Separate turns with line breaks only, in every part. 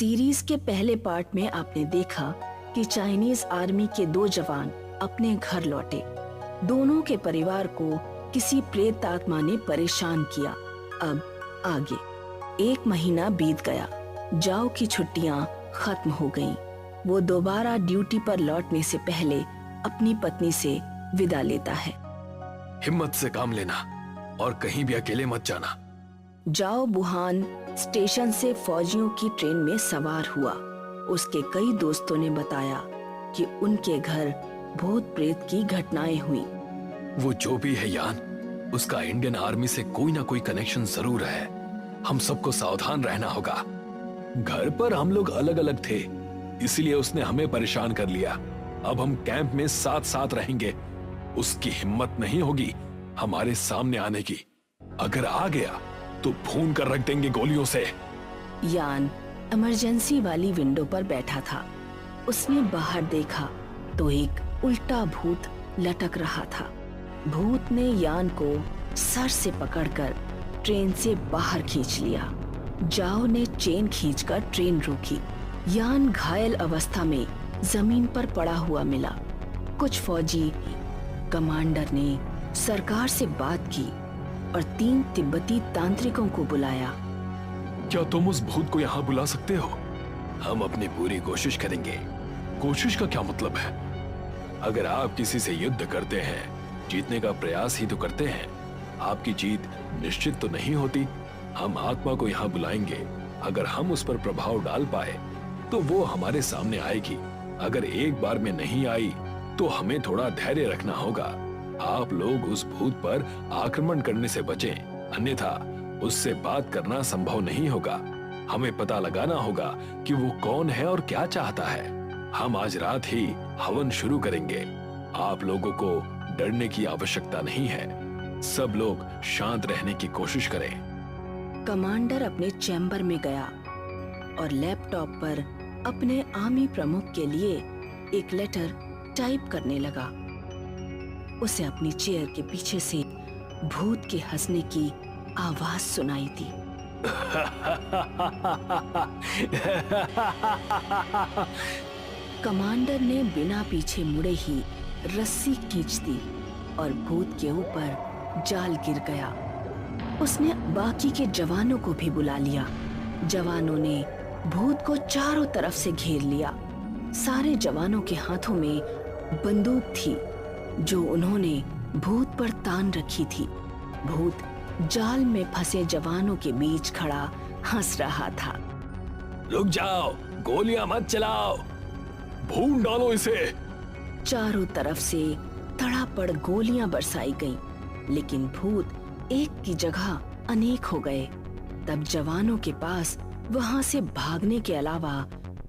Series के पहले part में आपने देखा कि चाइनीज आर्मी के 2 जवान अपने घर लौटे। दोनों के परिवार को किसी प्रेत आत्मा ने परेशान किया। अब आगे 1 महीना बीत गया। जाओ की छुट्टियां खत्म हो गईं। वो दोबारा ड्यूटी पर लौटने से पहले अपनी पत्नी से विदा लेता है।
हिम्मत से काम लेना और कहीं भी अकेले मत जाना।
जाओ बुहान स्टेशन से फौजियों की ट्रेन में सवार हुआ। उसके कई दोस्तों ने बताया कि उनके घर भूत प्रेत की घटनाएं हुई।
वो जो भी है यान, उसका इंडियन आर्मी से कोई ना कोई कनेक्शन जरूर है। हम सबको सावधान रहना होगा। घर पर हम लोग अलग अलग थे, इसलिए उसने हमें परेशान कर लिया। अब हम कैंप में साथ साथ रहेंगे। उसकी हिम्मत नहीं होगी हमारे सामने आने की। अगर आ गया तो भून कर रख देंगे गोलियों से।
यान इमरजेंसी वाली विंडो पर बैठा था। उसने बाहर देखा तो एक उल्टा भूत लटक रहा था। भूत ने यान को सर से पकड़कर ट्रेन से बाहर खींच लिया। जाओ ने चेन खींचकर ट्रेन रोकी। यान घायल अवस्था में जमीन पर पड़ा हुआ मिला। कुछ फौजी कमांडर ने सरकार से बात की और 3 तिब्बती तांत्रिकों को बुलाया।
क्या तुम उस भूत को यहाँ बुला सकते हो? हम अपनी पूरी कोशिश करेंगे। कोशिश का क्या मतलब है? अगर आप किसी से युद्ध करते हैं, जीतने का प्रयास ही तो करते हैं। आपकी जीत निश्चित तो नहीं होती। हम आत्मा को यहाँ बुलाएंगे। अगर हम उस पर प्रभाव डाल पाए तो वो हमारे सामने आएगी। अगर एक बार में नहीं आई तो हमें थोड़ा धैर्य रखना होगा। आप लोग उस भूत पर आक्रमण करने से बचें, अन्यथा उससे बात करना संभव नहीं होगा। हमें पता लगाना होगा कि वो कौन है और क्या चाहता है। हम आज रात ही हवन शुरू करेंगे। आप लोगों को डरने की आवश्यकता नहीं है। सब लोग शांत रहने की कोशिश करें।
कमांडर अपने चैम्बर में गया और लैपटॉप पर अपने आर्मी प्रमुख के लिए एक लेटर टाइप करने लगा। उसे अपनी चेयर के पीछे से भूत के हंसने की आवाज सुनाई दी। कमांडर ने बिना पीछे मुड़े ही रस्सी खींच दी और भूत के ऊपर जाल गिर गया। उसने बाकी के जवानों को भी बुला लिया। जवानों ने भूत को चारों तरफ से घेर लिया। सारे जवानों के हाथों में बंदूक थी जो उन्होंने भूत पर तान रखी थी। भूत जाल में फंसे जवानों के बीच खड़ा हंस रहा था।
रुक जाओ, गोलियां मत चलाओ, भून डालो इसे।
चारों तरफ से तड़ापड़ गोलियां बरसाई गईं, लेकिन भूत एक की जगह अनेक हो गए। तब जवानों के पास वहां से भागने के अलावा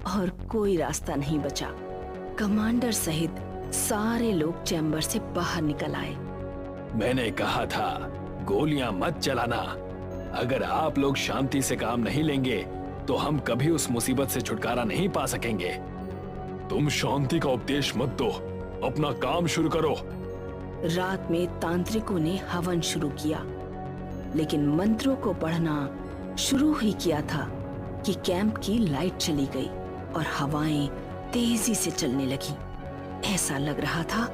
और कोई रास्ता नहीं बचा। कमांडर सहित सारे लोग चैम्बर से बाहर निकल आए।
मैंने कहा था गोलियां मत चलाना। अगर आप लोग शांति से काम नहीं लेंगे तो हम कभी उस मुसीबत से छुटकारा नहीं पा सकेंगे। तुम शांति का उपदेश मत दो, अपना काम शुरू करो।
रात में तांत्रिकों ने हवन शुरू किया, लेकिन मंत्रों को पढ़ना शुरू ही किया था कि कैंप की लाइट चली गई और हवाएं तेजी से चलने लगी। ऐसा लग रहा था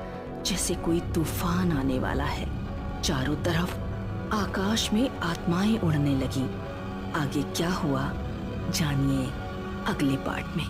जैसे कोई तूफान आने वाला है। चारों तरफ आकाश में आत्माएं उड़ने लगीं। आगे क्या हुआ जानिए अगले पार्ट में।